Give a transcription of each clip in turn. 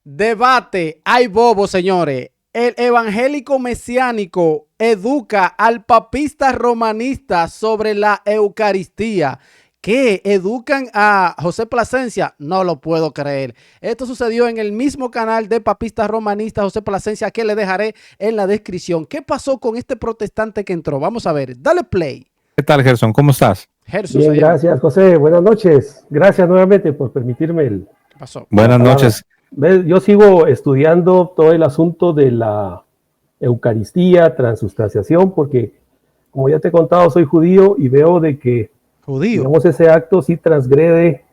Debate, hay bobo, señores. El evangélico mesiánico educa al papista romanista sobre la Eucaristía. ¿Qué? ¿Educan a José Plasencia? No lo puedo creer. Esto sucedió en el mismo canal de papista romanista José Plasencia, que le dejaré en la descripción. ¿Qué pasó con este protestante que entró? Vamos a ver. Dale play. ¿Qué tal, Gerson? ¿Cómo estás? Gerson, Bien, gracias, José. Buenas noches. Gracias nuevamente por permitirme el... ¿Qué pasó? Buenas noches. Yo sigo estudiando todo el asunto de la Eucaristía, transustanciación, porque, como ya te he contado, soy judío y veo de que, digamos, ese acto sí transgrede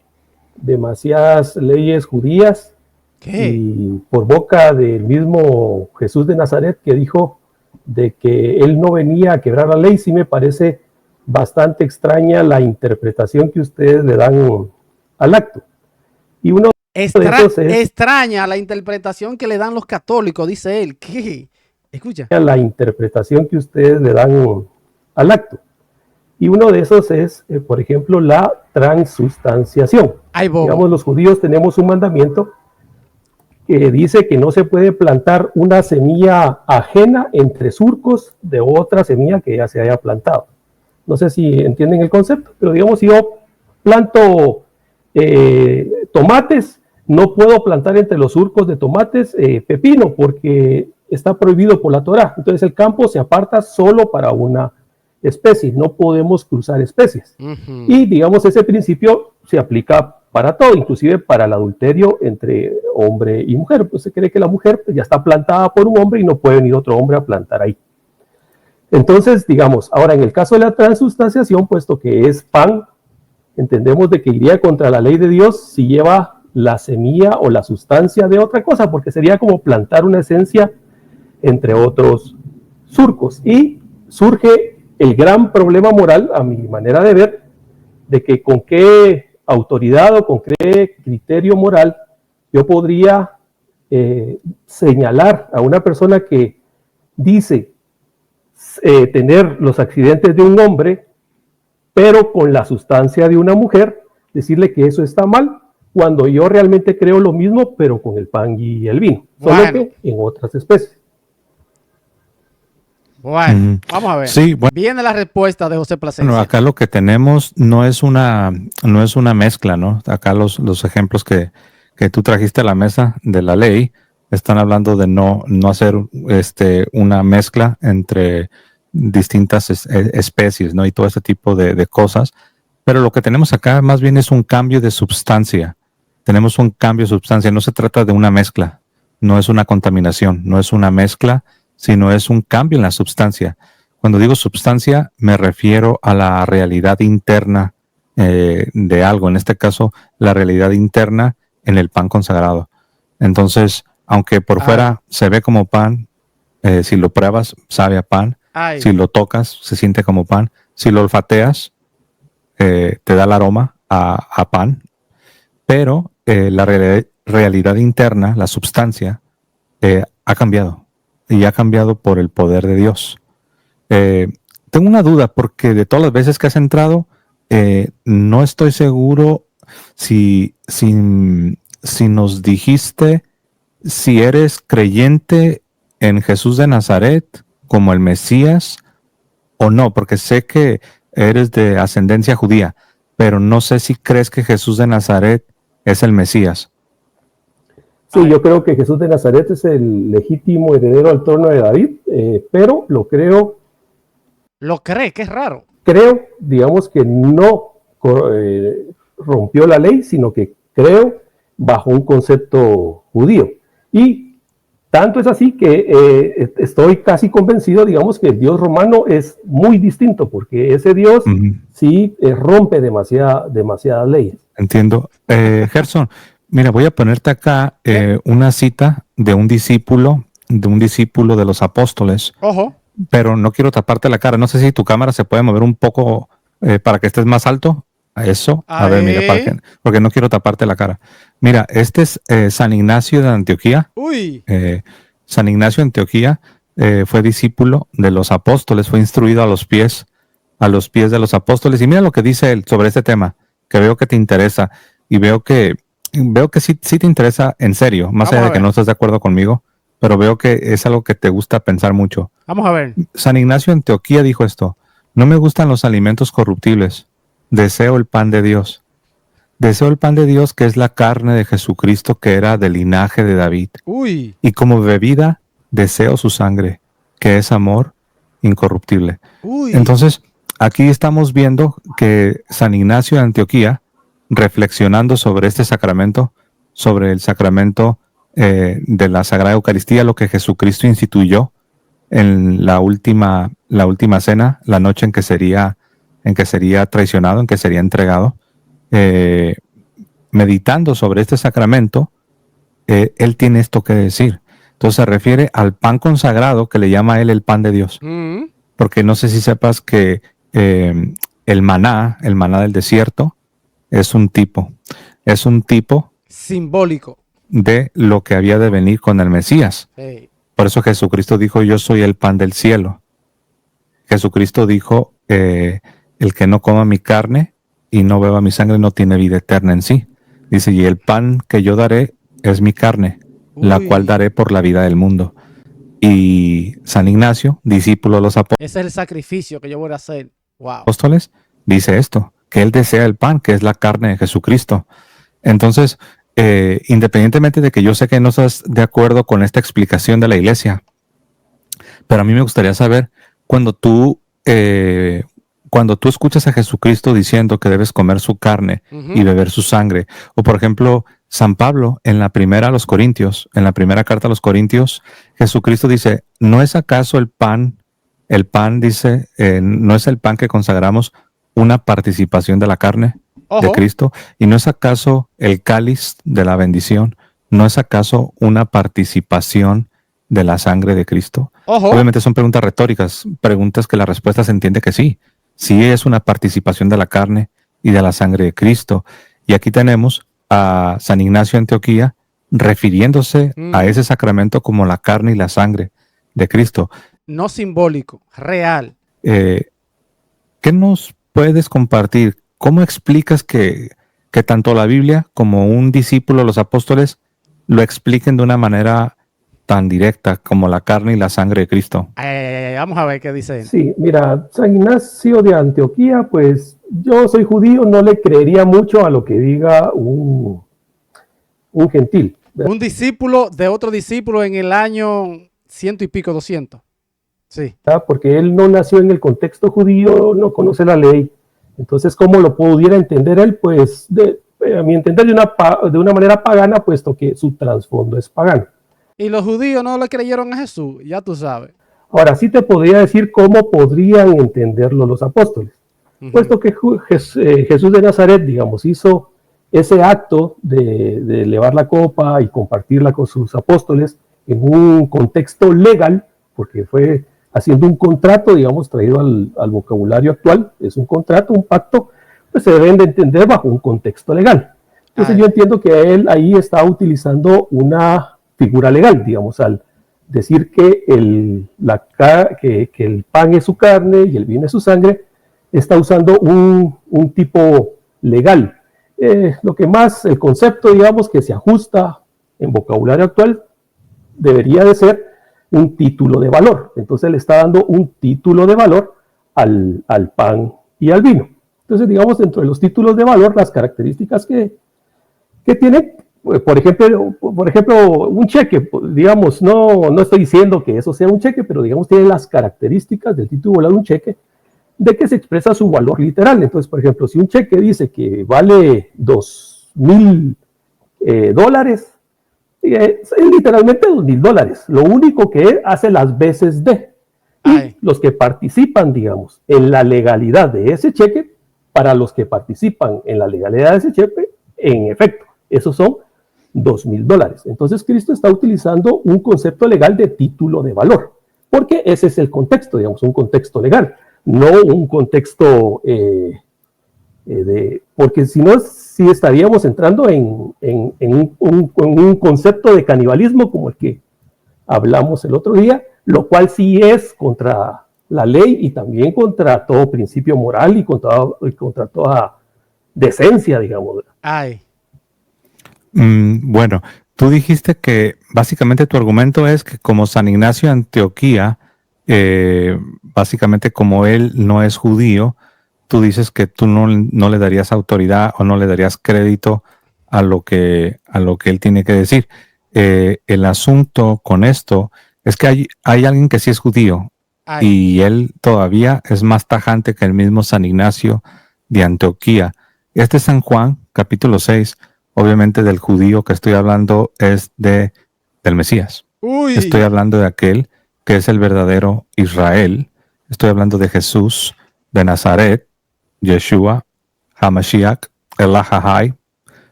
demasiadas leyes judías. ¿Qué? Y por boca del mismo Jesús de Nazaret, que dijo de que él no venía a quebrar la ley, sí me parece bastante extraña la interpretación que ustedes le dan al acto. Y uno extraña la interpretación que le dan los católicos, dice él. ¿Qué? Escucha. La interpretación que ustedes le dan al acto. Y uno de esos es, por ejemplo, la transustanciación. Digamos, los judíos tenemos un mandamiento que dice que no se puede plantar una semilla ajena entre surcos de otra semilla que ya se haya plantado. No sé si entienden el concepto, pero digamos, si yo planto tomates, no puedo plantar entre los surcos de tomates pepino, porque está prohibido por la Torá. Entonces el campo se aparta solo para una especie, no podemos cruzar especies. Y digamos, ese principio se aplica para todo, inclusive para el adulterio entre hombre y mujer. Pues se cree que la mujer ya está plantada por un hombre y no puede venir otro hombre a plantar ahí. Entonces, digamos, ahora en el caso de la transustanciación, puesto que es pan, entendemos de que iría contra la ley de Dios si lleva la semilla o la sustancia de otra cosa, porque sería como plantar una esencia entre otros surcos. Y surge el gran problema moral, a mi manera de ver, de que con qué autoridad o con qué criterio moral yo podría señalar a una persona que dice tener los accidentes de un hombre, pero con la sustancia de una mujer, decirle que eso está mal, cuando yo realmente creo lo mismo, pero con el pan y el vino, solo que en otras especies. Bueno, vamos a ver. Sí, bueno, viene la respuesta de José Plasencia. Bueno, acá lo que tenemos no es una mezcla, ¿no? Acá los ejemplos que tú trajiste a la mesa de la ley están hablando de no hacer una mezcla entre distintas especies, ¿no? Y todo ese tipo de cosas. Pero lo que tenemos acá más bien es un cambio de sustancia. Tenemos un cambio de sustancia. No se trata de una mezcla. No es una contaminación. No es una mezcla, sino es un cambio en la sustancia. Cuando digo sustancia, me refiero a la realidad interna de algo. En este caso, la realidad interna en el pan consagrado. Entonces, aunque por fuera se ve como pan, si lo pruebas, sabe a pan. Si lo tocas, se siente como pan. Si lo olfateas, te da el aroma a pan. Pero la realidad interna, la sustancia, ha cambiado. Y ha cambiado por el poder de Dios. Tengo una duda, porque de todas las veces que has entrado, no estoy seguro si nos dijiste si eres creyente en Jesús de Nazaret como el Mesías o no, porque sé que eres de ascendencia judía, pero no sé si crees que Jesús de Nazaret es el Mesías. Sí, yo creo que Jesús de Nazaret es el legítimo heredero al trono de David, pero lo creo. ¿Lo cree? Qué raro. Creo, digamos, que no rompió la ley, sino que creo bajo un concepto judío. Y tanto es así que estoy casi convencido, digamos, que el Dios romano es muy distinto, porque ese Dios sí rompe demasiadas leyes. Entiendo. Gerson, mira, voy a ponerte acá una cita de un discípulo de los apóstoles. Ojo. Pero no quiero taparte la cara. No sé si tu cámara se puede mover un poco para que estés más alto. Eso. A ver, mira, porque no quiero taparte la cara. Mira, este es San Ignacio de Antioquía. San Ignacio de Antioquía fue discípulo de los apóstoles, fue instruido a los pies de los apóstoles. Y mira lo que dice él sobre este tema, que veo que te interesa y veo que veo que sí te interesa en serio, más Vamos allá a de que ver. no estás de acuerdo conmigo, pero veo que es algo que te gusta pensar mucho. Vamos a ver. San Ignacio de Antioquía dijo esto: no me gustan los alimentos corruptibles, deseo el pan de Dios. Deseo el pan de Dios, que es la carne de Jesucristo, que era del linaje de David. Uy. Y como bebida, deseo su sangre, que es amor incorruptible. Uy. Entonces, aquí estamos viendo que San Ignacio de Antioquía, reflexionando sobre este sacramento, sobre el sacramento de la Sagrada Eucaristía, lo que Jesucristo instituyó en la última cena, la noche en que sería traicionado, en que sería entregado, meditando sobre este sacramento, él tiene esto que decir. Entonces se refiere al pan consagrado, que le llama a él el pan de Dios. Porque no sé si sepas que el maná del desierto, es un tipo Simbólico. de lo que había de venir con el Mesías. Sí. Por eso Jesucristo dijo: yo soy el pan del cielo. Jesucristo dijo: el que no coma mi carne y no beba mi sangre no tiene vida eterna en sí. Dice: y el pan que yo daré es mi carne, la Uy. cual daré por la vida del mundo. Y San Ignacio, discípulo de los Ese es el sacrificio que yo voy a hacer. Wow. apóstoles, dice esto, que él desea el pan, que es la carne de Jesucristo. Entonces, independientemente de que yo sé que no estás de acuerdo con esta explicación de la iglesia, pero a mí me gustaría saber, cuando tú escuchas a Jesucristo diciendo que debes comer su carne y beber su sangre, o por ejemplo, San Pablo en la primera carta a los Corintios, Jesucristo dice: ¿no es acaso el pan dice, no es el pan que consagramos una participación de la carne de Cristo? ¿Y no es acaso el cáliz de la bendición, no es acaso una participación de la sangre de Cristo? Obviamente son preguntas retóricas, preguntas que la respuesta se entiende que sí es una participación de la carne y de la sangre de Cristo. Y aquí tenemos a San Ignacio de Antioquía refiriéndose a ese sacramento como la carne y la sangre de Cristo. No simbólico, real. ¿Qué nos puedes compartir? ¿Cómo explicas que tanto la Biblia como un discípulo de los apóstoles lo expliquen de una manera tan directa como la carne y la sangre de Cristo? Vamos a ver qué dice él. Sí, mira, San Ignacio de Antioquía, pues yo soy judío, no le creería mucho a lo que diga un gentil. Un discípulo de otro discípulo en el año 100 y pico, 200. Sí. Porque él no nació en el contexto judío, no conoce la ley. Entonces, ¿cómo lo pudiera entender él? Pues, a mi entender, de una manera pagana, puesto que su trasfondo es pagano. Y los judíos no le creyeron a Jesús, ya tú sabes. Ahora, sí te podría decir cómo podrían entenderlo los apóstoles. Puesto que Jesús de Nazaret, digamos, hizo ese acto de elevar la copa y compartirla con sus apóstoles en un contexto legal, porque fue haciendo un contrato, digamos, traído al vocabulario actual, es un contrato, un pacto, pues se deben de entender bajo un contexto legal. Entonces yo entiendo que él ahí está utilizando una figura legal, digamos, al decir que el pan es su carne y el vino es su sangre, está usando un tipo legal. Lo que más, el concepto, digamos, que se ajusta en vocabulario actual, debería de ser un título de valor. Entonces le está dando un título de valor al pan y al vino. Entonces, digamos, dentro de los títulos de valor, las características que tiene, por ejemplo, un cheque, digamos, no estoy diciendo que eso sea un cheque, pero digamos, tiene las características del título de valor de un cheque, de que se expresa su valor literal. Entonces, por ejemplo, si un cheque dice que vale $2,000, es literalmente $2,000. Lo único que hace las veces de. Y los que participan, digamos, en la legalidad de ese cheque, para los que participan en la legalidad de ese cheque, en efecto, esos son $2,000. Entonces, Cristo está utilizando un concepto legal de título de valor, porque ese es el contexto, digamos, un contexto legal, no un contexto porque si no, sí estaríamos entrando en un concepto de canibalismo como el que hablamos el otro día, lo cual sí es contra la ley y también contra todo principio moral y contra toda decencia, digamos. Bueno, tú dijiste que básicamente tu argumento es que como San Ignacio de Antioquía, básicamente como él no es judío, tú dices que tú no le darías autoridad o no le darías crédito a lo que él tiene que decir. El asunto con esto es que hay alguien que sí es judío y él todavía es más tajante que el mismo San Ignacio de Antioquía. Este San Juan, capítulo 6, obviamente del judío que estoy hablando es del Mesías. Estoy hablando de aquel que es el verdadero Israel. Estoy hablando de Jesús de Nazaret, Yeshua, Hamashiach, el Ahai.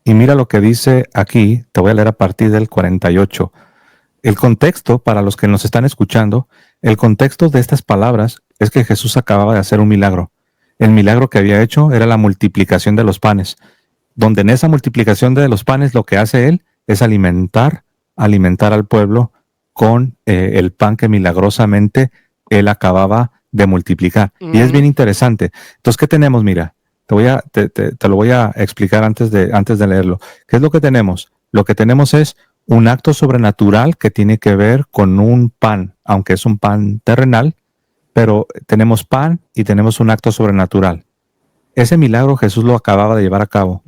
Y mira lo que dice aquí, te voy a leer a partir del 48. El contexto, para los que nos están escuchando, el contexto de estas palabras es que Jesús acababa de hacer un milagro. El milagro que había hecho era la multiplicación de los panes, donde en esa multiplicación de los panes lo que hace él es alimentar al pueblo con el pan que milagrosamente él acababa de multiplicar. Y es bien interesante. Entonces, ¿qué tenemos? Mira, te lo voy a explicar antes de leerlo. ¿Qué es lo que tenemos? Lo que tenemos es un acto sobrenatural que tiene que ver con un pan, aunque es un pan terrenal, pero tenemos pan y tenemos un acto sobrenatural. Ese milagro Jesús lo acababa de llevar a cabo.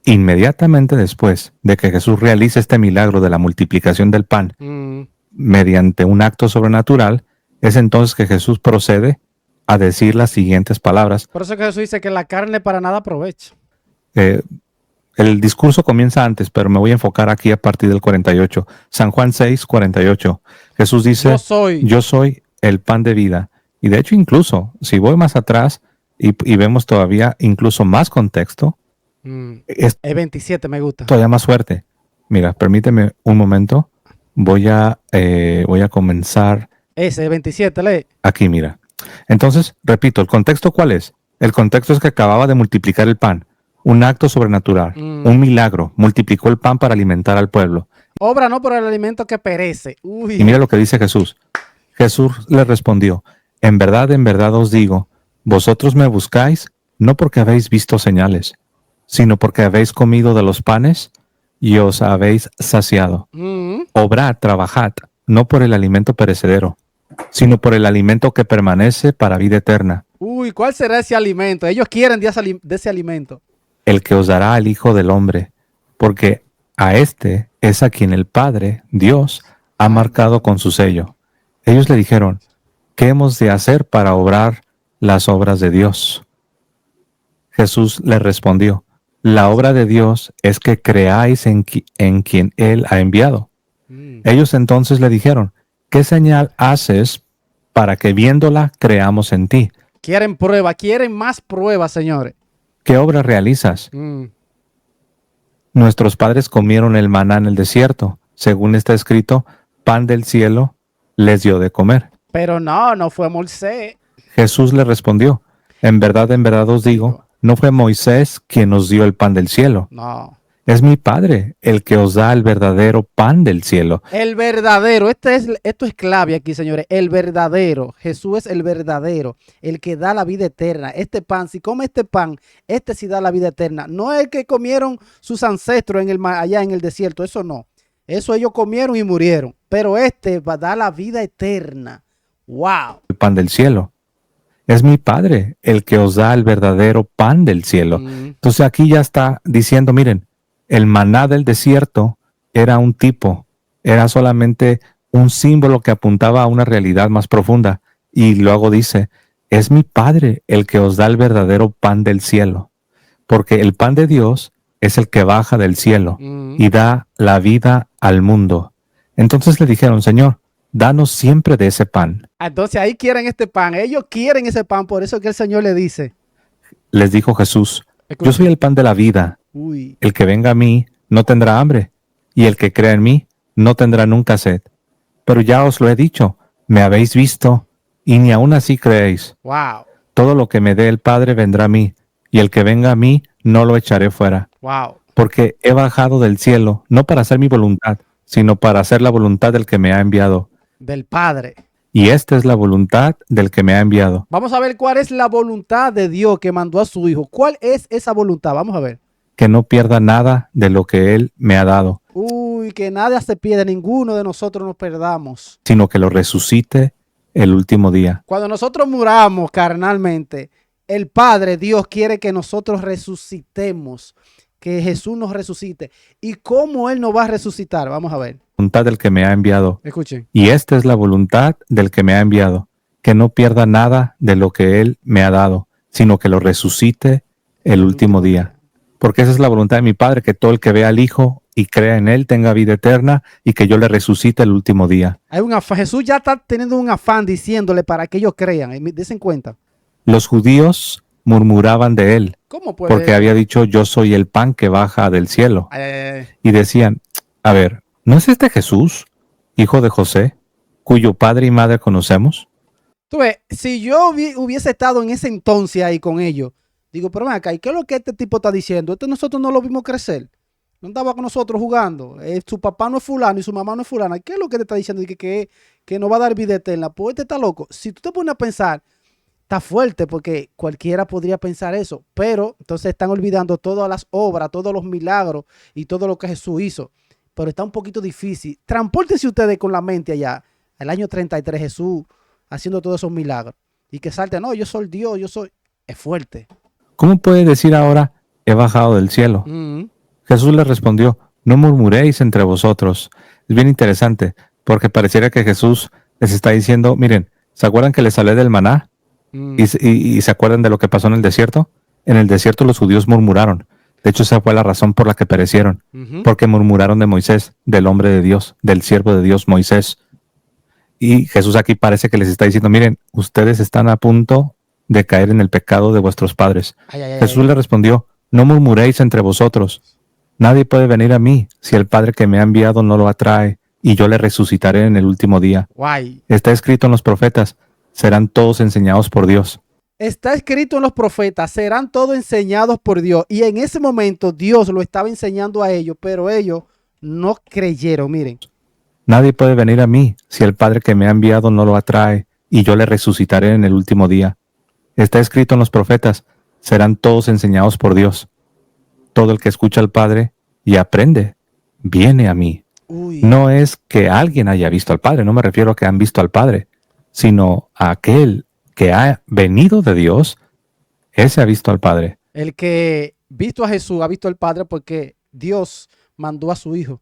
Inmediatamente después de que Jesús realice este milagro de la multiplicación del pan mediante un acto sobrenatural, es entonces que Jesús procede a decir las siguientes palabras. Por eso que Jesús dice que la carne para nada aprovecha. El discurso comienza antes, pero me voy a enfocar aquí a partir del 48. San Juan 6, 48. Jesús dice, yo soy el pan de vida. Y de hecho, incluso, si voy más atrás y vemos todavía incluso más contexto, el 27 me gusta. Todavía más fuerte. Mira, permíteme un momento. Voy a comenzar. Ese 27, lee. Aquí, mira. Entonces, repito, ¿el contexto cuál es? El contexto es que acababa de multiplicar el pan. Un acto sobrenatural, un milagro. Multiplicó el pan para alimentar al pueblo. Obra no por el alimento que perece. Y mira lo que dice Jesús. Jesús le respondió, en verdad os digo, vosotros me buscáis no porque habéis visto señales, sino porque habéis comido de los panes y os habéis saciado. Obrad, trabajad, no por el alimento perecedero, sino por el alimento que permanece para vida eterna. ¿Cuál será ese alimento? Ellos quieren de ese alimento. El que os dará el Hijo del Hombre, porque a este es a quien el Padre, Dios, ha marcado con su sello. Ellos le dijeron, ¿qué hemos de hacer para obrar las obras de Dios? Jesús le respondió, la obra de Dios es que creáis en quien Él ha enviado. Ellos entonces le dijeron, ¿qué señal haces para que viéndola creamos en ti? Quieren prueba, quieren más pruebas, señores. ¿Qué obra realizas? Nuestros padres comieron el maná en el desierto. Según está escrito, pan del cielo les dio de comer. Pero no fue Moisés. Jesús le respondió, en verdad os digo, no fue Moisés quien nos dio el pan del cielo. No. Es mi Padre el que os da el verdadero pan del cielo. El verdadero, esto es clave aquí, señores. El verdadero, Jesús es el verdadero, el que da la vida eterna. Este pan, si come este pan, este sí da la vida eterna. No es el que comieron sus ancestros allá en el desierto, eso no. Eso ellos comieron y murieron. Pero este va a dar la vida eterna. ¡Wow! El pan del cielo. Es mi Padre el que os da el verdadero pan del cielo. Entonces aquí ya está diciendo, miren, el maná del desierto era un tipo, era solamente un símbolo que apuntaba a una realidad más profunda. Y luego dice, es mi Padre el que os da el verdadero pan del cielo. Porque el pan de Dios es el que baja del cielo y da la vida al mundo. Entonces le dijeron, Señor, danos siempre de ese pan. Entonces ahí quieren este pan, ellos quieren ese pan, por eso que el Señor le dice. Les dijo Jesús, yo soy el pan de la vida. El que venga a mí no tendrá hambre, y el que crea en mí no tendrá nunca sed. Pero ya os lo he dicho, me habéis visto, y ni aún así creéis. Wow. Todo lo que me dé el Padre vendrá a mí, y el que venga a mí no lo echaré fuera. Wow. Porque he bajado del cielo, no para hacer mi voluntad, sino para hacer la voluntad del que me ha enviado. Del Padre. Y esta es la voluntad del que me ha enviado. Vamos a ver cuál es la voluntad de Dios que mandó a su Hijo. ¿Cuál es esa voluntad? Vamos a ver. que no pierda nada de lo que Él me ha dado, Uy, que nada se pierda, ninguno de nosotros nos perdamos. sino que lo resucite el último día. Cuando nosotros muramos carnalmente, el Padre, Dios, quiere que nosotros resucitemos, que Jesús nos resucite. ¿Y cómo Él nos va a resucitar? Vamos a ver. Voluntad del que me ha enviado. Escuchen. Y esta es la voluntad del que me ha enviado, que no pierda nada de lo que Él me ha dado, sino que lo resucite el último día. Porque esa es la voluntad de mi Padre, que todo el que vea al Hijo y crea en Él tenga vida eterna y que yo le resucite el último día. Hay un afán. Jesús ya está teniendo un afán diciéndole para que ellos crean. Desen cuenta. Los judíos murmuraban de Él, ¿Cómo puede? porque había dicho, yo soy el pan que baja del cielo. Ay, ay, ay. Y decían, a ver, ¿no es este Jesús, hijo de José, cuyo padre y madre conocemos? Tú ves, si yo hubiese estado en ese entonces ahí con ellos, digo, pero ven acá, ¿y qué es lo que este tipo está diciendo? Esto nosotros no lo vimos crecer. No andaba con nosotros jugando. Su papá no es fulano y su mamá no es fulana. ¿Qué es lo que te está diciendo? Que no va a dar vida eterna. Pues este está loco. Si tú te pones a pensar, está fuerte porque cualquiera podría pensar eso. Pero entonces están olvidando todas las obras, todos los milagros y todo lo que Jesús hizo. Pero está un poquito difícil. Transpórtense ustedes con la mente allá. El año 33 Jesús haciendo todos esos milagros. Y que salte, no, yo soy Dios, yo soy... Es fuerte. ¿Cómo puede decir ahora, he bajado del cielo? Jesús les respondió, no murmuréis entre vosotros. Es bien interesante, porque pareciera que Jesús les está diciendo, miren, ¿se acuerdan que les hablé del maná? ¿Y se acuerdan de lo que pasó en el desierto? En el desierto los judíos murmuraron. De hecho, esa fue la razón por la que perecieron, porque murmuraron de Moisés, del hombre de Dios, del siervo de Dios Moisés. Y Jesús aquí parece que les está diciendo, miren, ustedes están a punto de caer en el pecado de vuestros padres. Jesús le respondió, no murmuréis entre vosotros. Nadie puede venir a mí si el Padre que me ha enviado no lo atrae, y yo le resucitaré en el último día. Guay. Está escrito en los profetas, serán todos enseñados por Dios. Está escrito en los profetas, serán todos enseñados por Dios. Y en ese momento Dios lo estaba enseñando a ellos, pero ellos no creyeron, miren. Nadie puede venir a mí si el Padre que me ha enviado no lo atrae, y yo le resucitaré en el último día. Está escrito en los profetas, serán todos enseñados por Dios. Todo el que escucha al Padre y aprende, viene a mí. Uy. No es que alguien haya visto al Padre, no me refiero a que han visto al Padre, sino a aquel que ha venido de Dios, ese ha visto al Padre. El que visto a Jesús ha visto al Padre porque Dios mandó a su Hijo.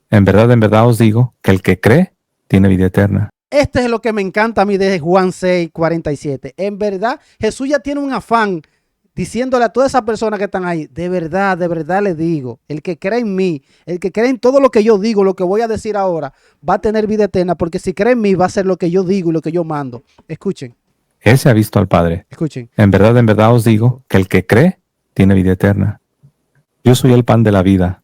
En verdad os digo que el que cree tiene vida eterna. Este es lo que me encanta a mí de Juan 6:47. En verdad, Jesús ya tiene un afán diciéndole a todas esas personas que están ahí, de verdad les digo, el que cree en mí, el que cree en todo lo que yo digo, lo que voy a decir ahora, va a tener vida eterna, porque si cree en mí va a hacer lo que yo digo y lo que yo mando. Escuchen, Ese ha visto al Padre. escuchen. En verdad os digo que el que cree tiene vida eterna. Yo soy el pan de la vida.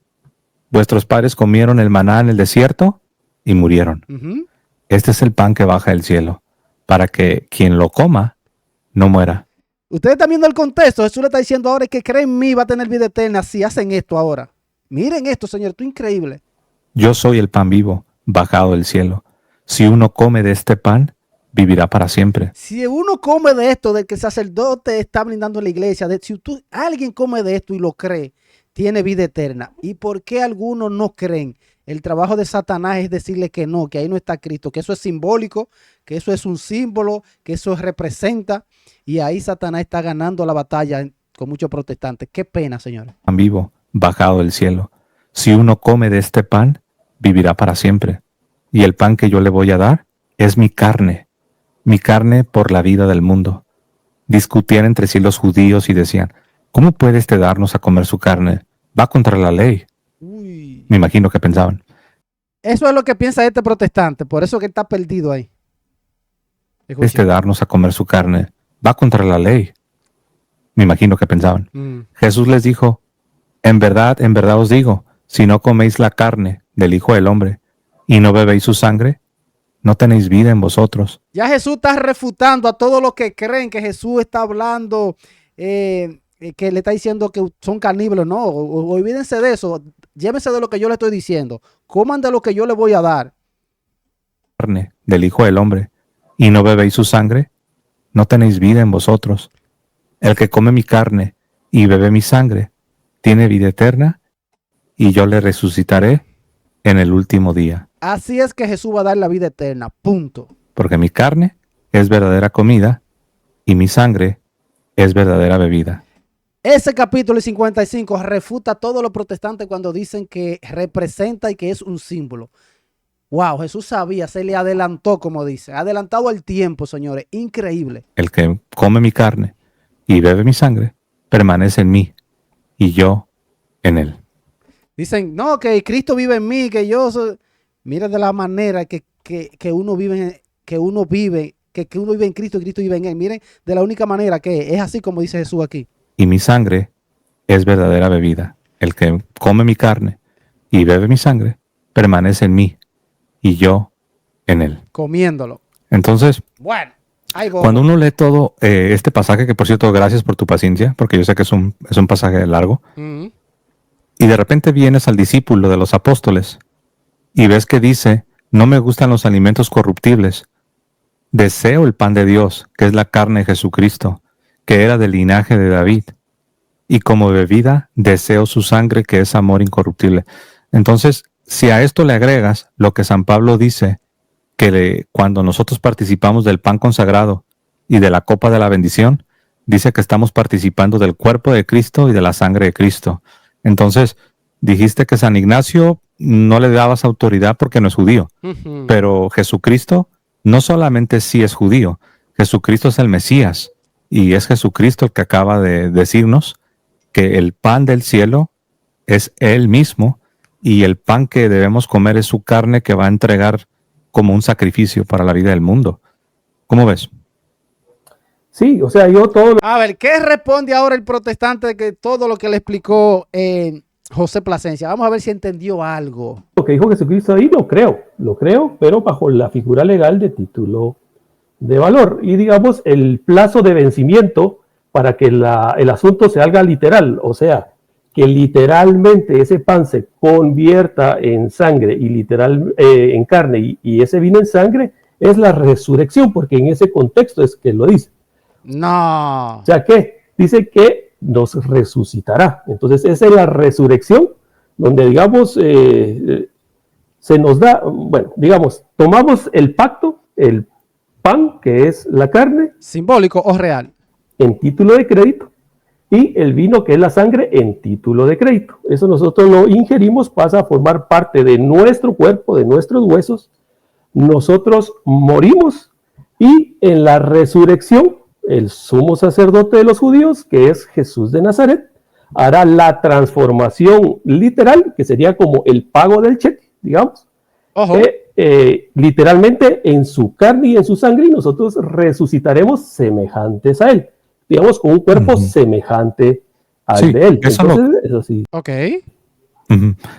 Vuestros padres comieron el maná en el desierto y murieron. Este es el pan que baja del cielo, para que quien lo coma no muera. Ustedes están viendo el contexto. Jesús le está diciendo ahora, el que cree en mí va a tener vida eterna si hacen esto ahora. Miren esto, Señor, esto es increíble. Yo soy el pan vivo, bajado del cielo. Si uno come de este pan, vivirá para siempre. Si uno come de esto, del que el sacerdote está brindando en la iglesia, si alguien come de esto y lo cree, tiene vida eterna. ¿Y por qué algunos no creen? El trabajo de Satanás es decirle que no, que ahí no está Cristo, que eso es simbólico, que eso es un símbolo, que eso representa. Y ahí Satanás está ganando la batalla con muchos protestantes. Qué pena, señores. Pan vivo, bajado del cielo. Si uno come de este pan, vivirá para siempre. Y el pan que yo le voy a dar es mi carne por la vida del mundo. Discutían entre sí los judíos y decían, ¿cómo puede este darnos a comer su carne? Va contra la ley. Uy. Me imagino que pensaban. Eso es lo que piensa este protestante, por eso que está perdido ahí. Escuchen. Este darnos a comer su carne va contra la ley. Me imagino que pensaban. Jesús les dijo, en verdad os digo, si no coméis la carne del Hijo del Hombre y no bebéis su sangre, no tenéis vida en vosotros. Ya Jesús está refutando a todos los que creen que Jesús está hablando, que le está diciendo que son caníbales. No, olvídense de eso. Llévense de lo que yo le estoy diciendo. Coman de lo que yo les voy a dar. Carne del Hijo del Hombre y no bebéis su sangre, no tenéis vida en vosotros. El que come mi carne y bebe mi sangre, tiene vida eterna y yo le resucitaré en el último día. Así es que Jesús va a dar la vida eterna, punto. Porque mi carne es verdadera comida y mi sangre es verdadera bebida. Ese capítulo 55 refuta a todos los protestantes cuando dicen que representa y que es un símbolo. Wow, Jesús sabía, se le adelantó, como dice, adelantado al tiempo, señores, increíble. El que come mi carne y bebe mi sangre permanece en mí y yo en él. Dicen, no, que Cristo vive en mí, que yo soy... Mira de la manera que uno vive, que uno vive en Cristo y Cristo vive en él. Miren, de la única manera que es así como dice Jesús aquí. Y mi sangre es verdadera bebida. El que come mi carne y bebe mi sangre permanece en mí y yo en él. Comiéndolo. Entonces, bueno, ahí voy. Cuando uno lee todo este pasaje, que por cierto, gracias por tu paciencia, porque yo sé que es un pasaje largo, y de repente vienes al discípulo de los apóstoles y ves que dice, no me gustan los alimentos corruptibles, deseo el pan de Dios, que es la carne de Jesucristo, que era del linaje de David, y como bebida deseo su sangre, que es amor incorruptible. Entonces, si a esto le agregas lo que San Pablo dice, que cuando nosotros participamos del pan consagrado y de la copa de la bendición, dice que estamos participando del cuerpo de Cristo y de la sangre de Cristo. Entonces, dijiste que San Ignacio no le dabas autoridad porque no es judío, pero Jesucristo no solamente sí es judío, Jesucristo es el Mesías y es Jesucristo el que acaba de decirnos que el pan del cielo es Él mismo y el pan que debemos comer es su carne que va a entregar como un sacrificio para la vida del mundo. ¿Cómo ves? Sí, o sea, yo todo... A ver, ¿qué responde ahora el protestante de que todo lo que le explicó José Plasencia? Vamos a ver si entendió algo. Lo que dijo Jesucristo ahí lo creo, pero bajo la figura legal de título de valor. Y digamos, el plazo de vencimiento para que el asunto se haga literal, o sea, que literalmente ese pan se convierta en sangre y en carne y ese vino en sangre, es la resurrección, porque en ese contexto es que lo dice. No. O sea que dice que nos resucitará. Entonces esa es la resurrección, donde digamos, se nos da, bueno, digamos, tomamos el pacto, el pan, que es la carne. ¿Simbólico o real? En título de crédito. Y el vino, que es la sangre, en título de crédito. Eso nosotros lo ingerimos, pasa a formar parte de nuestro cuerpo, de nuestros huesos. Nosotros morimos y en la resurrección, el sumo sacerdote de los judíos, que es Jesús de Nazaret, hará la transformación literal, que sería como el pago del cheque, digamos. Literalmente en su carne y en su sangre, y nosotros resucitaremos semejantes a él. Digamos, con un cuerpo semejante al de él. Entonces, eso sí. Ok.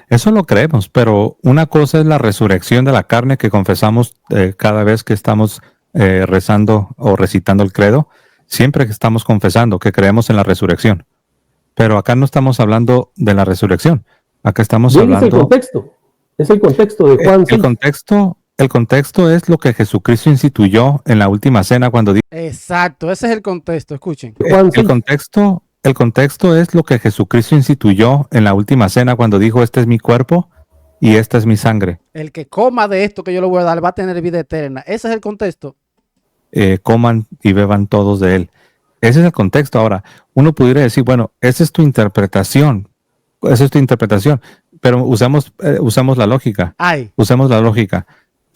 Eso lo creemos, pero una cosa es la resurrección de la carne que confesamos cada vez que estamos rezando o recitando el credo, siempre que estamos confesando que creemos en la resurrección. Pero acá no estamos hablando de la resurrección. Acá estamos hablando... Es el contexto. Es el contexto de Juan 6. El contexto es lo que Jesucristo instituyó en la última cena cuando dijo... Exacto, ese es el contexto, escuchen. El contexto es lo que Jesucristo instituyó en la última cena cuando dijo, este es mi cuerpo y esta es mi sangre. El que coma de esto que yo le voy a dar va a tener vida eterna. Ese es el contexto. Coman y beban todos de él. Ese es el contexto. Ahora, uno pudiera decir, bueno, esa es tu interpretación. Pero usamos la lógica. Usemos la lógica.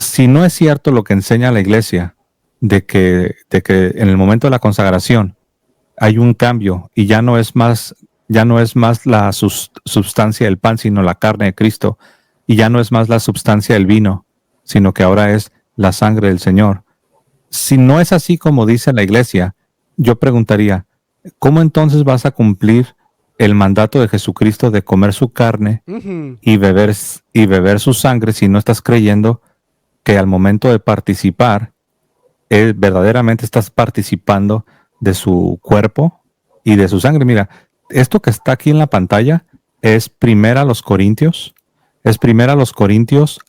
Si no es cierto lo que enseña la iglesia de que en el momento de la consagración hay un cambio y ya no es más la sustancia del pan, sino la carne de Cristo, y ya no es más la sustancia del vino, sino que ahora es la sangre del Señor. Si no es así como dice la iglesia, yo preguntaría, ¿cómo entonces vas a cumplir el mandato de Jesucristo de comer su carne y beber su sangre si no estás creyendo que al momento de participar, verdaderamente estás participando de su cuerpo y de su sangre? Mira, esto que está aquí en la pantalla es Primera a los Corintios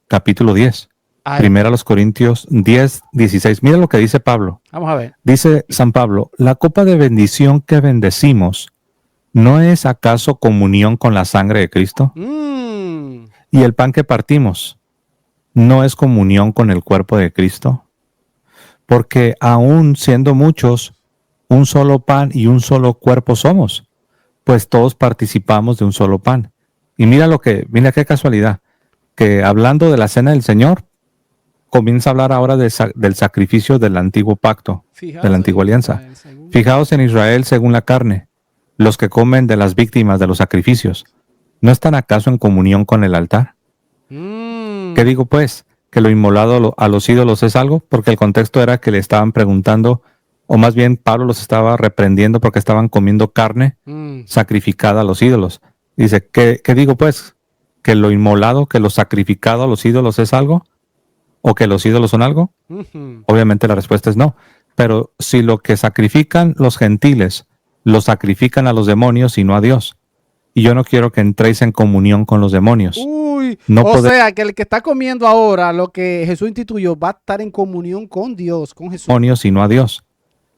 capítulo 10. Primera a los Corintios 10, 16. Mira lo que dice Pablo. Vamos a ver. Dice San Pablo, la copa de bendición que bendecimos, ¿no es acaso comunión con la sangre de Cristo? Y el pan que partimos, ¿no es comunión con el cuerpo de Cristo? Porque aún siendo muchos, un solo pan y un solo cuerpo somos, pues todos participamos de un solo pan. Y mira qué casualidad, que hablando de la cena del Señor, comienza a hablar ahora del sacrificio del antiguo pacto, de la antigua alianza. Fijaos en Israel según la carne, los que comen de las víctimas de los sacrificios, ¿no están acaso en comunión con el altar? ¿Qué digo pues? ¿Que lo inmolado a los ídolos es algo? Porque el contexto era que le estaban preguntando, o más bien Pablo los estaba reprendiendo porque estaban comiendo carne sacrificada a los ídolos. Dice, ¿qué digo pues? ¿Que lo inmolado, que lo sacrificado a los ídolos es algo? ¿O que los ídolos son algo? Obviamente la respuesta es no. Pero si lo que sacrifican los gentiles lo sacrifican a los demonios y no a Dios, y yo no quiero que entréis en comunión con los demonios. O sea, que el que está comiendo ahora lo que Jesús instituyó va a estar en comunión con Dios, con Jesús. Demonios y no a Dios.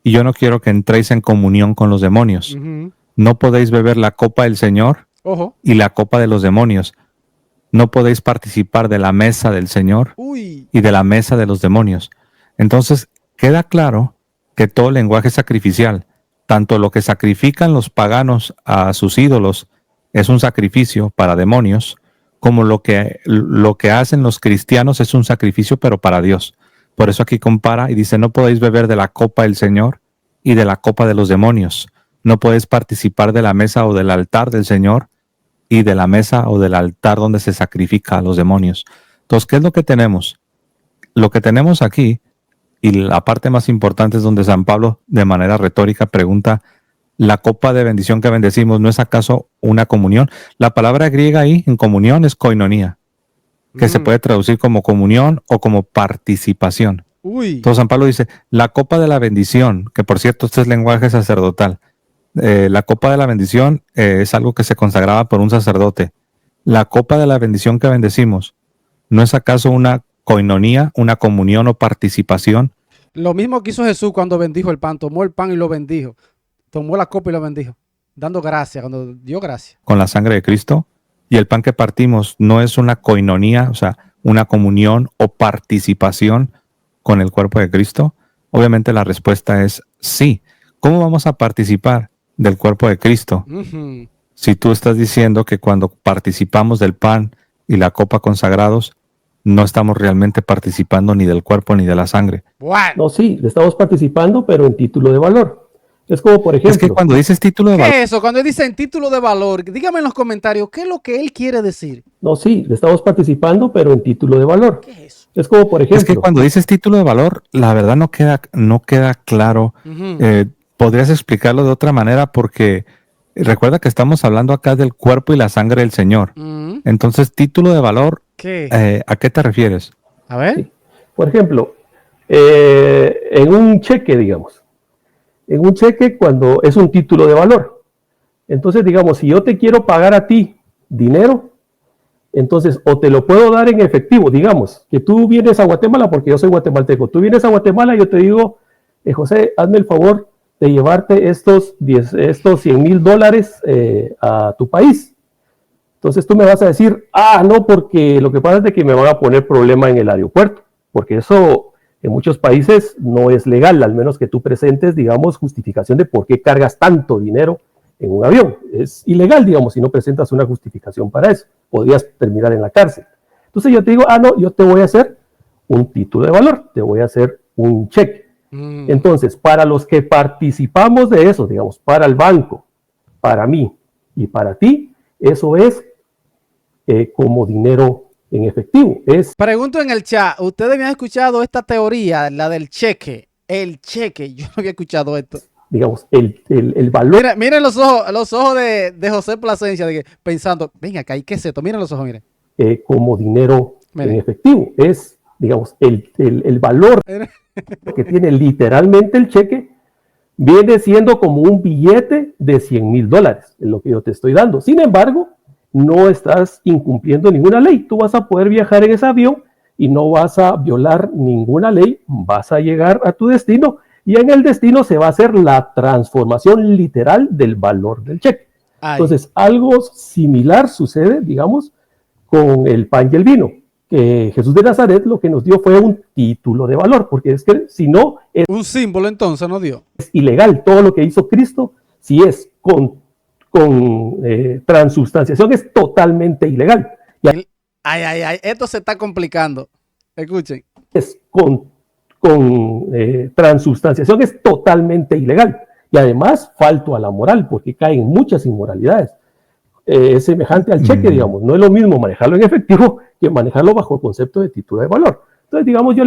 Y yo no quiero que entréis en comunión con los demonios. No podéis beber la copa del Señor y la copa de los demonios. No podéis participar de la mesa del Señor y de la mesa de los demonios. Entonces, queda claro que todo lenguaje sacrificial, tanto lo que sacrifican los paganos a sus ídolos, es un sacrificio para demonios, como lo que hacen los cristianos es un sacrificio, pero para Dios. Por eso aquí compara y dice, no podéis beber de la copa del Señor y de la copa de los demonios. No podéis participar de la mesa o del altar del Señor y de la mesa o del altar donde se sacrifica a los demonios. Entonces, ¿qué es lo que tenemos? Lo que tenemos aquí, y la parte más importante es donde San Pablo de manera retórica pregunta, ¿la copa de bendición que bendecimos no es acaso una comunión? La palabra griega ahí en comunión es koinonía, que se puede traducir como comunión o como participación. Entonces San Pablo dice, la copa de la bendición, que por cierto este es lenguaje sacerdotal, la copa de la bendición es algo que se consagraba por un sacerdote. La copa de la bendición que bendecimos, ¿no es acaso una koinonía, una comunión o participación? Lo mismo que hizo Jesús cuando bendijo el pan, tomó el pan y lo bendijo, tomó la copa y lo bendijo, dando gracias, cuando dio gracias. Con la sangre de Cristo, y el pan que partimos no es una koinonía, o sea, una comunión o participación con el cuerpo de Cristo. Obviamente la respuesta es sí. ¿Cómo vamos a participar del cuerpo de Cristo? Si tú estás diciendo que cuando participamos del pan y la copa consagrados, no estamos realmente participando ni del cuerpo ni de la sangre. No, sí, estamos participando, pero en título de valor. Es como, por ejemplo... Es que cuando dices título de valor... ¿Qué es eso? Cuando dicen título de valor, dígame en los comentarios, ¿qué es lo que él quiere decir? No, sí, estamos participando, pero en título de valor. ¿Qué es eso? Es como, por ejemplo... Es que cuando dices título de valor, la verdad no queda claro. ¿Podrías explicarlo de otra manera? Porque recuerda que estamos hablando acá del cuerpo y la sangre del Señor. Entonces, título de valor, ¿a qué te refieres? A ver. Sí. Por ejemplo, en un cheque, digamos. En un cheque cuando es un título de valor. Entonces, digamos, si yo te quiero pagar a ti dinero, entonces o te lo puedo dar en efectivo, digamos, que tú vienes a Guatemala, porque yo soy guatemalteco, tú vienes a Guatemala y yo te digo, José, hazme el favor de llevarte estos $100,000 a tu país. Entonces tú me vas a decir, no, porque lo que pasa es de que me van a poner problema en el aeropuerto, porque eso en muchos países no es legal, al menos que tú presentes, digamos, justificación de por qué cargas tanto dinero en un avión. Es ilegal, digamos, si no presentas una justificación para eso. Podrías terminar en la cárcel. Entonces yo te digo, no, yo te voy a hacer un título de valor, te voy a hacer un cheque. Entonces, para los que participamos de eso, digamos, para el banco, para mí y para ti, eso es como dinero en efectivo. Pregunto en el chat, ¿ustedes habían escuchado esta teoría, la del cheque? El cheque, yo no había escuchado esto. Digamos, el valor. Miren los ojos de José Plasencia, pensando, venga, acá, ¿qué es esto? Miren los ojos, miren. Como dinero en efectivo. Es, digamos, el valor que tiene literalmente el cheque viene siendo como un billete de $100,000, es lo que yo te estoy dando. Sin embargo, no estás incumpliendo ninguna ley. Tú vas a poder viajar en ese avión y no vas a violar ninguna ley. Vas a llegar a tu destino y en el destino se va a hacer la transformación literal del valor del cheque. Entonces, algo similar sucede, digamos, con el pan y el vino. Que Jesús de Nazaret lo que nos dio fue un título de valor, porque es que si no, es un símbolo entonces nos dio. ilegal. Todo lo que hizo Cristo, si es con transubstanciación, es totalmente ilegal. Ay, esto se está complicando. Escuchen. Es con transubstanciación, es totalmente ilegal. Y además, falto a la moral, porque caen muchas inmoralidades. Es semejante al cheque, digamos. No es lo mismo manejarlo en efectivo que manejarlo bajo el concepto de título de valor. Entonces, digamos, yo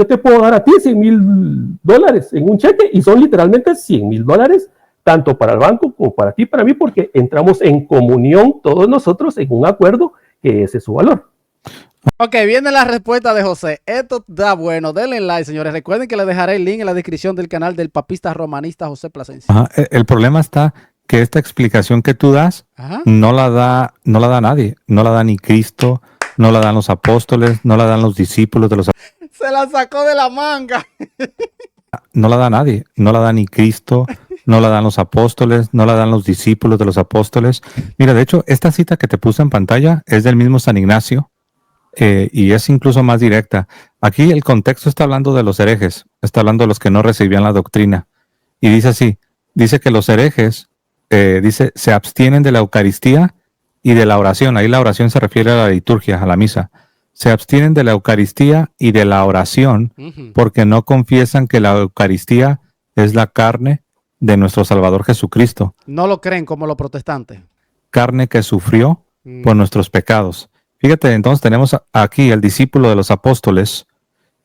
te puedo dar a ti $100,000 en un cheque y son literalmente $100,000, tanto para el banco como para ti, para mí, porque entramos en comunión todos nosotros en un acuerdo que ese es su valor. Ok, viene la respuesta de José. Esto da bueno. Denle like, señores. Recuerden que les dejaré el link en la descripción del canal del papista romanista José Plasencia. Ajá. El problema está que esta explicación que tú das no la da nadie. No la da ni Cristo, no la dan los apóstoles, no la dan los discípulos de los apóstoles. Se la sacó de la manga. No la da nadie. No la da ni Cristo, no la dan los apóstoles, no la dan los discípulos de los apóstoles. Mira, de hecho, esta cita que te puse en pantalla es del mismo San Ignacio. Y es incluso más directa. Aquí el contexto está hablando de los herejes, está hablando de los que no recibían la doctrina. Y dice así, dice que los herejes, dice, se abstienen de la Eucaristía y de la oración. Ahí la oración se refiere a la liturgia, a la misa. Se abstienen de la Eucaristía y de la oración porque no confiesan que la Eucaristía es la carne de nuestro Salvador Jesucristo. No lo creen como los protestantes. Carne que sufrió por nuestros pecados. Fíjate, entonces tenemos aquí el discípulo de los apóstoles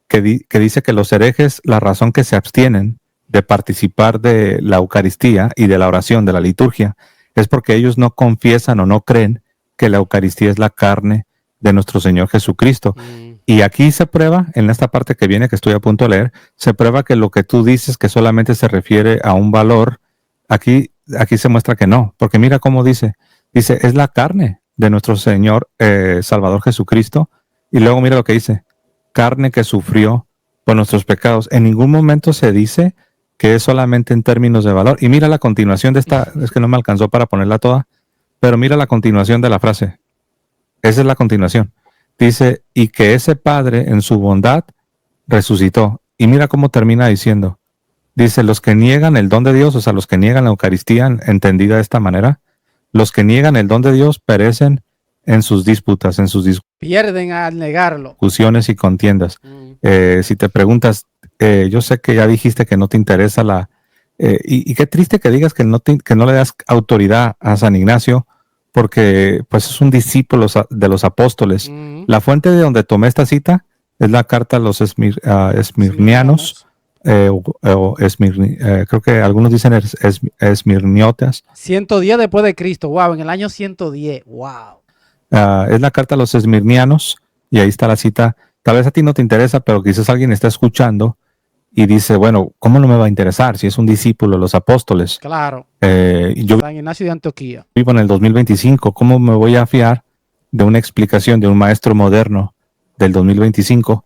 que dice que los herejes, la razón que se abstienen de participar de la Eucaristía y de la oración, de la liturgia, es porque ellos no confiesan o no creen que la Eucaristía es la carne de nuestro Señor Jesucristo. Y aquí se prueba, en esta parte que viene, que estoy a punto de leer, se prueba que lo que tú dices que solamente se refiere a un valor, aquí se muestra que no, porque mira cómo dice, es la carne de nuestro Señor Salvador Jesucristo, y luego mira lo que dice, carne que sufrió por nuestros pecados. En ningún momento se dice que es solamente en términos de valor. Y mira la continuación de esta, es que no me alcanzó para ponerla toda, pero mira la continuación de la frase. Esa es la continuación. Dice, y que ese Padre en su bondad resucitó. Y mira cómo termina diciendo. Dice, los que niegan el don de Dios, o sea, los que niegan la Eucaristía entendida de esta manera, los que niegan el don de Dios perecen en sus disputas, pierden al negarlo. Discusiones y contiendas. Si te preguntas, yo sé que ya dijiste que no te interesa y qué triste que digas que no le das autoridad a San Ignacio, porque pues es un discípulo de los apóstoles. La fuente de donde tomé esta cita es la carta a los esmirnianos. Creo que algunos dicen esmirniotas. 110 después de Cristo, wow, en el año 110, wow. Es la carta a los esmirnianos y ahí está la cita. Tal vez a ti no te interesa, pero quizás alguien está escuchando y dice, bueno, ¿cómo no me va a interesar si es un discípulo de los apóstoles? Claro. Yo San Ignacio de Antioquía. Vivo en el 2025, ¿cómo me voy a fiar de una explicación de un maestro moderno del 2025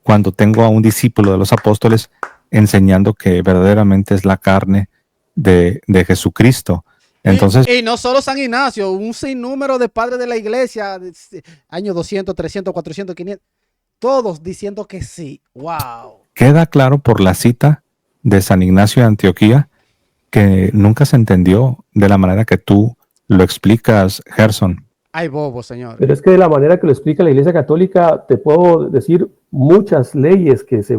cuando tengo a un discípulo de los apóstoles enseñando que verdaderamente es la carne de Jesucristo? Entonces, y no solo San Ignacio, un sinnúmero de padres de la iglesia, años 200, 300, 400, 500, todos diciendo que sí. Wow. Queda claro por la cita de San Ignacio de Antioquía que nunca se entendió de la manera que tú lo explicas, Gerson. Ay, bobo, señor. Pero es que de la manera que lo explica la Iglesia Católica, te puedo decir muchas leyes que se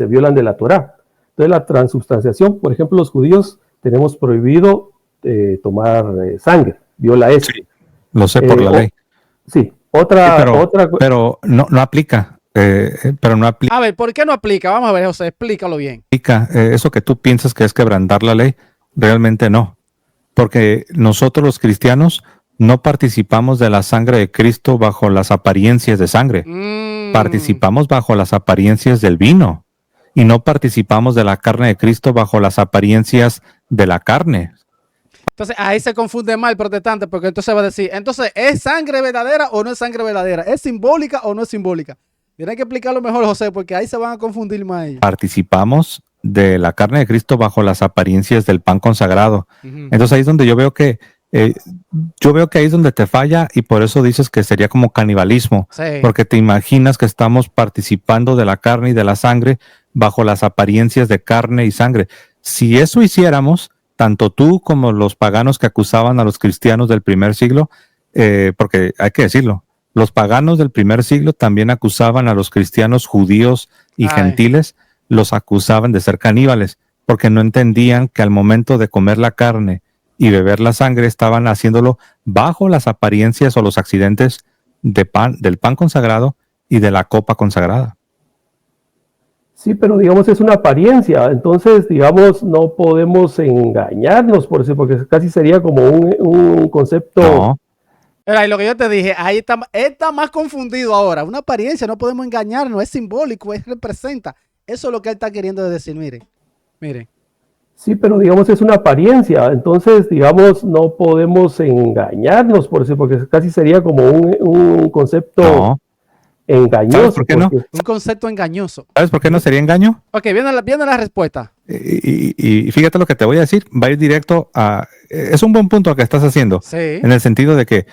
violan de la Torá. Entonces, la transubstanciación, por ejemplo, los judíos tenemos prohibido tomar sangre, viola eso. Sí, lo sé por la ley. Sí, pero no aplica. Pero no aplica. A ver, ¿por qué no aplica? Vamos a ver, José, explícalo bien. Eso que tú piensas que es quebrantar la ley, realmente no. Porque nosotros los cristianos no participamos de la sangre de Cristo bajo las apariencias de sangre. Participamos bajo las apariencias del vino. Y no participamos de la carne de Cristo bajo las apariencias de la carne. Entonces, ahí se confunde mal el protestante, porque entonces va a decir, entonces, ¿es sangre verdadera o no es sangre verdadera? ¿Es simbólica o no es simbólica? Tienes que explicarlo mejor, José, porque ahí se van a confundir más ellos. Participamos de la carne de Cristo bajo las apariencias del pan consagrado. Entonces ahí es donde yo veo que yo veo que ahí es donde te falla y por eso dices que sería como canibalismo, Sí. porque te imaginas que estamos participando de la carne y de la sangre bajo las apariencias de carne y sangre. Si eso hiciéramos, tanto tú como los paganos que acusaban a los cristianos del primer siglo, porque hay que decirlo, los paganos del primer siglo también acusaban a los cristianos judíos y gentiles, los acusaban de ser caníbales, porque no entendían que al momento de comer la carne y beber la sangre estaban haciéndolo bajo las apariencias o los accidentes del pan consagrado y de la copa consagrada. Sí, pero digamos es una apariencia, entonces digamos no podemos engañarnos por eso, porque casi sería como un concepto. No, Mira, y lo que yo te dije, ahí está más confundido ahora. Una apariencia, no podemos engañarnos, es simbólico, representa. Eso es lo que él está queriendo decir, miren. Sí, pero digamos es una apariencia, entonces digamos no podemos engañarnos por eso, porque casi sería como un concepto no. engañoso. ¿Sabes por qué no? Un concepto engañoso. ¿Sabes por qué no sería engaño? Ok, viene la respuesta. Y fíjate lo que te voy a decir, va a ir directo a... Es un buen punto lo que estás haciendo, Sí. en el sentido de que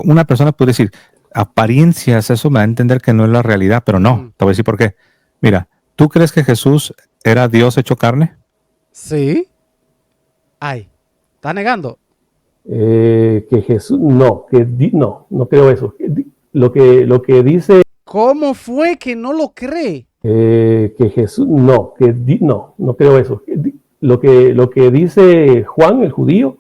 una persona puede decir, apariencias, eso me da a entender que no es la realidad, pero no, te voy a decir por qué. Mira, ¿tú crees que Jesús era Dios hecho carne? Sí. Ay, ¿está negando? Que Jesús, no creo eso. Lo que dice ¿Cómo fue que no lo cree? que Jesús, no creo eso. Lo que dice Juan, el judío,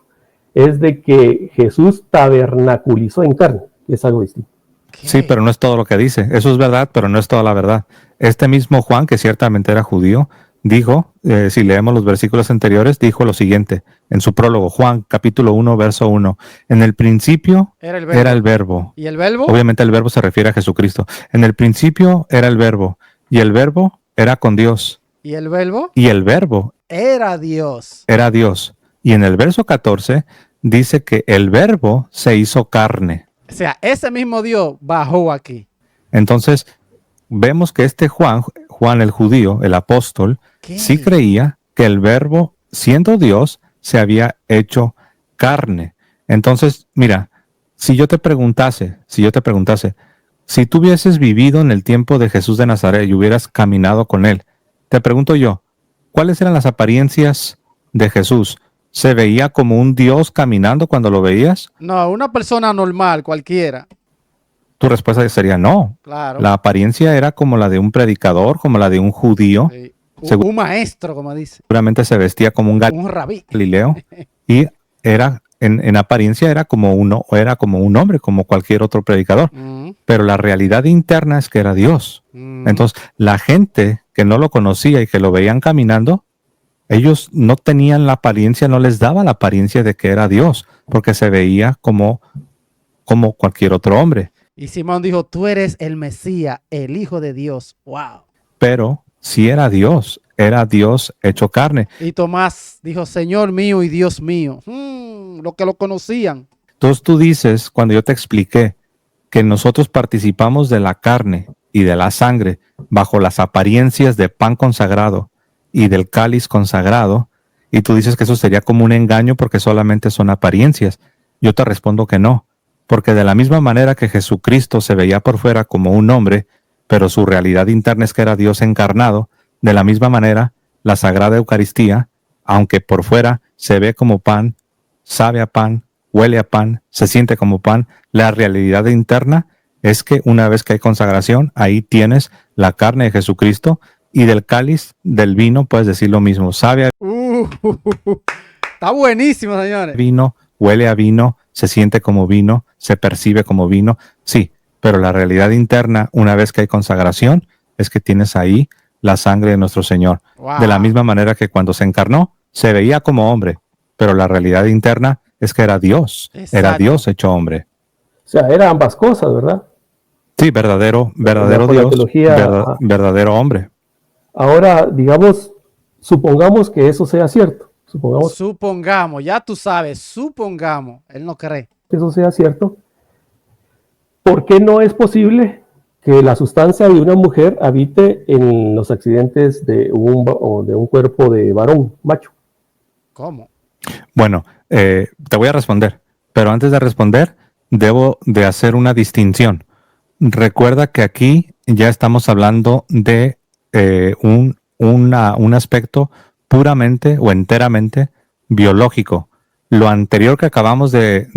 es de que Jesús tabernaculizó en carne, que es algo distinto. ¿Qué? Sí, pero no es todo lo que dice. Eso es verdad, pero no es toda la verdad. Este mismo Juan, que ciertamente era judío, dijo, si leemos los versículos anteriores, dijo lo siguiente, en su prólogo, Juan capítulo 1, verso 1, en el principio Era el verbo. era el verbo. ¿Y el verbo? Obviamente el verbo se refiere a Jesucristo. En el principio era el verbo, y el verbo era con Dios, ¿Y el verbo? y el verbo Era Dios. era Dios. Y en el verso 14 dice que el verbo se hizo carne. O sea, ese mismo Dios bajó aquí. Entonces, vemos que este Juan el judío, el apóstol, ¿Qué? sí creía que el verbo, siendo Dios, se había hecho carne. Entonces, mira, si yo te preguntase, si tú hubieses vivido en el tiempo de Jesús de Nazaret y hubieras caminado con él, te pregunto yo, ¿cuáles eran las apariencias de Jesús? ¿Se veía como un Dios caminando cuando lo veías? No, una persona normal, cualquiera. Tu respuesta sería no. Claro. La apariencia era como la de un predicador, como la de un judío. Sí. Segu- Un maestro, como dice. Seguramente se vestía como un Un rabí. Galileo y era en apariencia era como un hombre, como cualquier otro predicador. Pero la realidad interna es que era Dios. Entonces, la gente que no lo conocía y que lo veían caminando, ellos no tenían la apariencia, no les daba la apariencia de que era Dios, porque se veía como cualquier otro hombre. Y Simón dijo, tú eres el Mesías, el Hijo de Dios. Wow. Pero sí era Dios hecho carne. Y Tomás dijo, Señor mío y Dios mío. Los que lo conocían. Entonces tú dices, cuando yo te expliqué que nosotros participamos de la carne y de la sangre bajo las apariencias de pan consagrado y del cáliz consagrado, y tú dices que eso sería como un engaño porque solamente son apariencias. Yo te respondo que no, porque de la misma manera que Jesucristo se veía por fuera como un hombre, pero su realidad interna es que era Dios encarnado, de la misma manera, la Sagrada Eucaristía, aunque por fuera se ve como pan, sabe a pan, huele a pan, se siente como pan, la realidad interna es que una vez que hay consagración, ahí tienes la carne de Jesucristo, y del cáliz, del vino, puedes decir lo mismo, sabe a Está buenísimo, señores. vino, huele a vino, se siente como vino, se percibe como vino, sí, pero la realidad interna, una vez que hay consagración, es que tienes ahí la sangre de nuestro Señor. Wow. De la misma manera que cuando se encarnó, se veía como hombre, pero la realidad interna es que era Dios, Exacto. era Dios hecho hombre. O sea, era ambas cosas, ¿verdad? Sí, verdadero Por la Dios, teología, verdadero hombre. Ahora, digamos, supongamos que eso sea cierto. Supongamos, ya tú sabes, supongamos. Él no cree. Que eso sea cierto. ¿Por qué no es posible que la sustancia de una mujer habite en los accidentes de un cuerpo de varón, macho? ¿Cómo? Bueno, te voy a responder, pero antes de responder, debo de hacer una distinción. Recuerda que aquí ya estamos hablando de un aspecto puramente o enteramente biológico. Lo anterior que acabamos de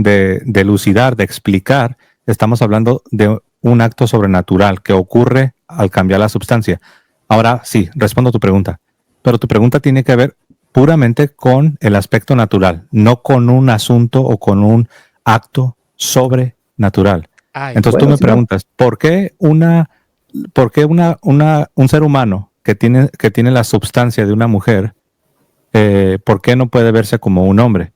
elucidar, de explicar, estamos hablando de un acto sobrenatural que ocurre al cambiar la sustancia. Ahora sí, respondo a tu pregunta, pero tu pregunta tiene que ver puramente con el aspecto natural, no con un asunto o con un acto sobrenatural. Ay, Entonces Bueno, tú me sí, no. preguntas, ¿por qué un ser humano que tiene la sustancia de una mujer, por qué no puede verse como un hombre?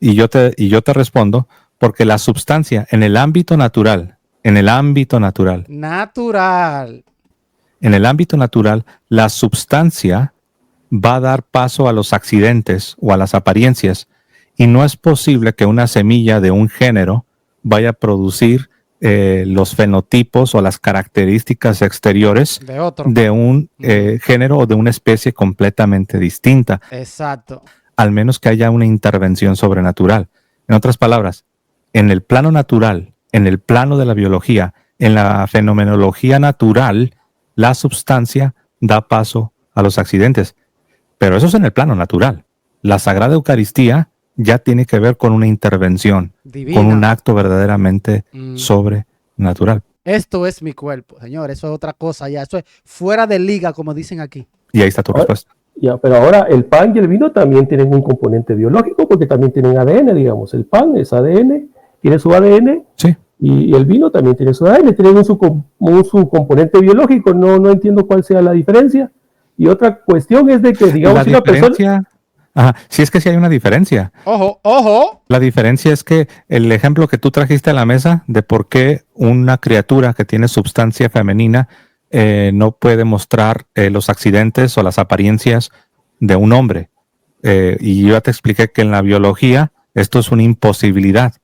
Y yo te respondo, porque la sustancia en el ámbito natural, natural. la sustancia va a dar paso a los accidentes o a las apariencias, y no es posible que una semilla de un género vaya a producir los fenotipos o las características exteriores De otro. de un género o de una especie completamente distinta, Exacto. al menos que haya una intervención sobrenatural. En otras palabras, en el plano natural, en el plano de la biología, en la fenomenología natural, la sustancia da paso a los accidentes. Pero eso es en el plano natural. La Sagrada Eucaristía ya tiene que ver con una intervención, Divina. con un acto verdaderamente sobrenatural. Esto es mi cuerpo, señor. Eso es otra cosa ya. Eso es fuera de liga, como dicen aquí. Y ahí está tu respuesta. Ya, pero ahora el pan y el vino también tienen un componente biológico porque también tienen ADN, digamos. El pan es ADN, tiene su ADN, Sí. y el vino también tiene su ADN, tiene su componente biológico. No entiendo cuál sea la diferencia. Y otra cuestión es de que, digamos, La si una persona... diferencia, sí, es que sí hay una diferencia. Ojo, ojo. La diferencia es que el ejemplo que tú trajiste a la mesa de por qué una criatura que tiene sustancia femenina no puede mostrar los accidentes o las apariencias de un hombre. Y yo ya te expliqué que en la biología esto es una imposibilidad.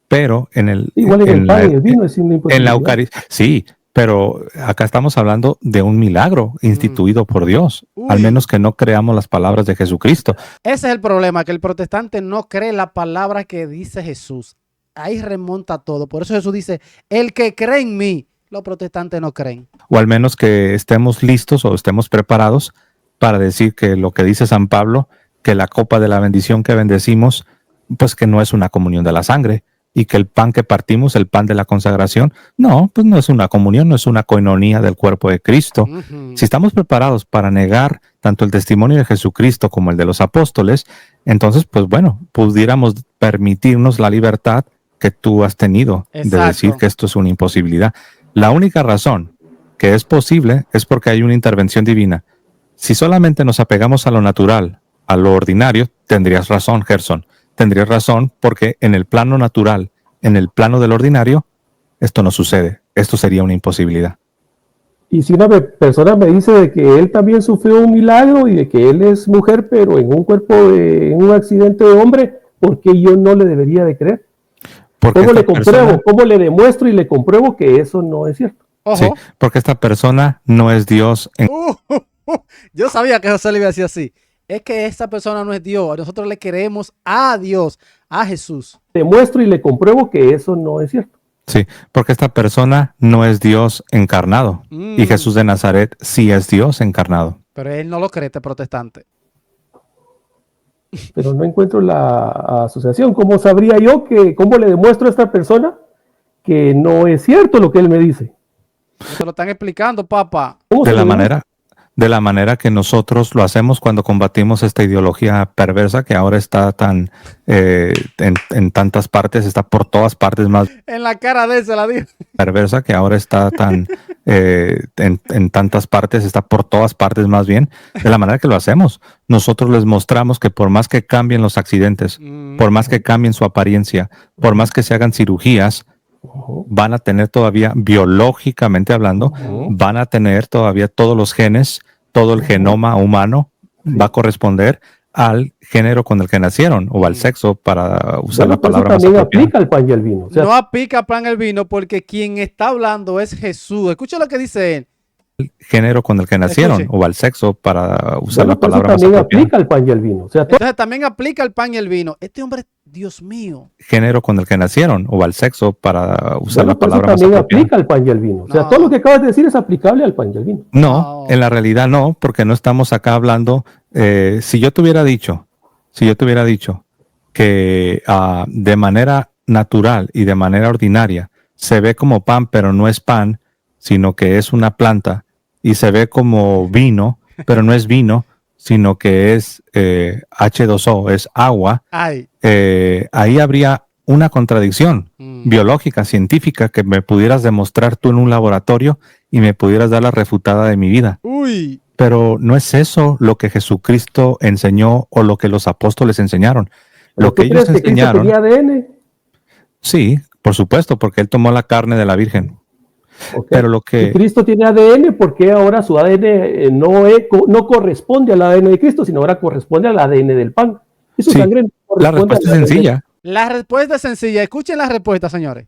Pero en el Igual en el pan y el vino es una en la imposibilidad. Eucaristía, sí, pero acá estamos hablando de un milagro instituido por Dios, al menos que no creamos las palabras de Jesucristo. Ese es el problema, que el protestante no cree la palabra que dice Jesús. Ahí remonta todo. Por eso Jesús dice, el que cree en mí, los protestantes no creen. O al menos que estemos listos o estemos preparados para decir que lo que dice San Pablo, que la copa de la bendición que bendecimos, pues que no es una comunión de la sangre, y que el pan que partimos, el pan de la consagración, no, pues no es una comunión, no es una coinonía del cuerpo de Cristo. Si estamos preparados para negar tanto el testimonio de Jesucristo como el de los apóstoles, entonces, pues bueno, pudiéramos permitirnos la libertad que tú has tenido de decir que esto es una imposibilidad. La única razón que es posible es porque hay una intervención divina. Si solamente nos apegamos a lo natural, a lo ordinario, tendrías razón, Gerson. Tendrías razón porque en el plano natural, en el plano del ordinario, esto no sucede. Esto sería una imposibilidad. Y si una persona me dice de que él también sufrió un milagro y de que él es mujer, pero en un cuerpo, en un accidente de hombre, ¿por qué yo no le debería de creer? Porque ¿Cómo le compruebo? ¿Cómo le demuestro y le compruebo que eso no es cierto? Ojo. Sí, porque esta persona no es Dios. Yo sabía que José le iba a decir así. Es que esta persona no es Dios. Nosotros le creemos a Dios, a Jesús. Demuestro y le compruebo que eso no es cierto. Sí, porque esta persona no es Dios encarnado. Y Jesús de Nazaret sí es Dios encarnado. Pero él no lo cree, este protestante. Pero no encuentro la asociación. ¿Cómo sabría yo cómo le demuestro a esta persona que no es cierto lo que él me dice? Se lo están explicando, papá. De la manera que nosotros lo hacemos cuando combatimos esta ideología perversa que ahora está tan en tantas partes, está por todas partes más. En la cara de él se la dijo. Perversa que ahora está tan en tantas partes, está por todas partes más bien. De la manera que lo hacemos, nosotros les mostramos que por más que cambien los accidentes, por más que cambien su apariencia, por más que se hagan cirugías, van a tener todavía, biológicamente hablando, van a tener todavía todos los genes, todo el genoma humano va a corresponder al género con el que nacieron o al sexo, para usar la palabra más también apropiada. aplica al pan y al vino. No aplica pan el vino porque quien está hablando es Jesús. Escucha lo que dice él. género con el que nacieron Escuche. o al sexo, para usar Bueno, la pero eso palabra más también apropiada. aplica al pan y al vino. O sea, Entonces también aplica el pan y el vino. Este hombre, Dios mío. Género con el que nacieron o al sexo, para usar bueno, la pero eso palabra más también apropiada. aplica al pan y al vino. O sea, No. todo lo que acabas de decir es aplicable al pan y al vino. No, No. en la realidad no, porque no estamos acá hablando. Si yo te hubiera dicho que de manera natural y de manera ordinaria se ve como pan, pero no es pan, sino que es una planta, y se ve como vino, pero no es vino, sino que es H2O, es agua, Ay. ahí habría una contradicción biológica, científica, que me pudieras demostrar tú en un laboratorio y me pudieras dar la refutada de mi vida. Uy. Pero no es eso lo que Jesucristo enseñó o lo que los apóstoles enseñaron. ¿Pero Lo que tú ellos crees que Cristo enseñaron, tenía ADN? sí, por supuesto, porque él tomó la carne de la Virgen. Ok. Pero lo Si que Cristo tiene ADN, ¿por qué ahora su ADN no corresponde al ADN de Cristo, sino ahora corresponde al ADN del pan? Y su Sí, sangre no la corresponde respuesta al es ADN. sencilla. La respuesta es sencilla. Escuchen la respuesta, señores.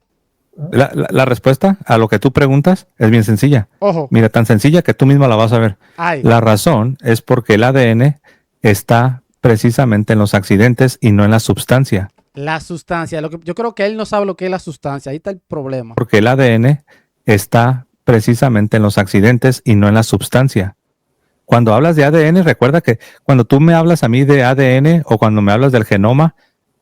La respuesta a lo que tú preguntas es bien sencilla. Ojo. Mira, tan sencilla que tú misma la vas a ver. Ay. La razón es porque el ADN está precisamente en los accidentes y no en la sustancia. La sustancia. Yo creo que él no sabe lo que es la sustancia. Ahí está el problema. Porque el ADN está precisamente en los accidentes y no en la sustancia. Cuando hablas de ADN, recuerda que cuando tú me hablas a mí de ADN o cuando me hablas del genoma,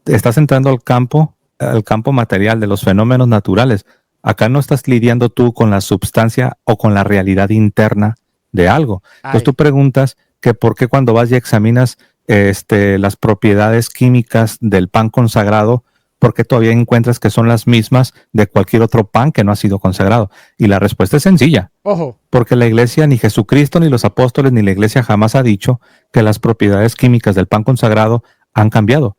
estás entrando al campo material de los fenómenos naturales. Acá no estás lidiando tú con la sustancia o con la realidad interna de algo. Entonces tú preguntas que por qué cuando vas y examinas las propiedades químicas del pan consagrado, ¿por qué todavía encuentras que son las mismas de cualquier otro pan que no ha sido consagrado? Y la respuesta es sencilla. Ojo. Porque la iglesia, ni Jesucristo, ni los apóstoles, ni la iglesia jamás ha dicho que las propiedades químicas del pan consagrado han cambiado.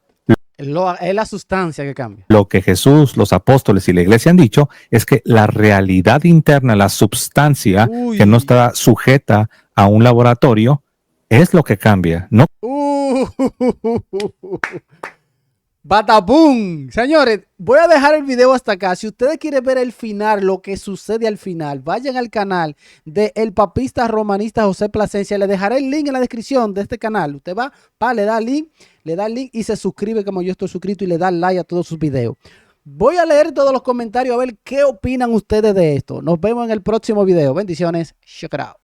Es la sustancia que cambia. Lo que Jesús, los apóstoles y la iglesia han dicho es que la realidad interna, la sustancia que no está sujeta a un laboratorio, es lo que cambia. No. ¡Batabum! Señores, voy a dejar el video hasta acá. Si ustedes quieren ver el final, lo que sucede al final, vayan al canal de el papista romanista José Plasencia. Le dejaré el link en la descripción de este canal. Usted va, le da el link y se suscribe como yo estoy suscrito y le da like a todos sus videos. Voy a leer todos los comentarios a ver qué opinan ustedes de esto. Nos vemos en el próximo video. Bendiciones. Check it out.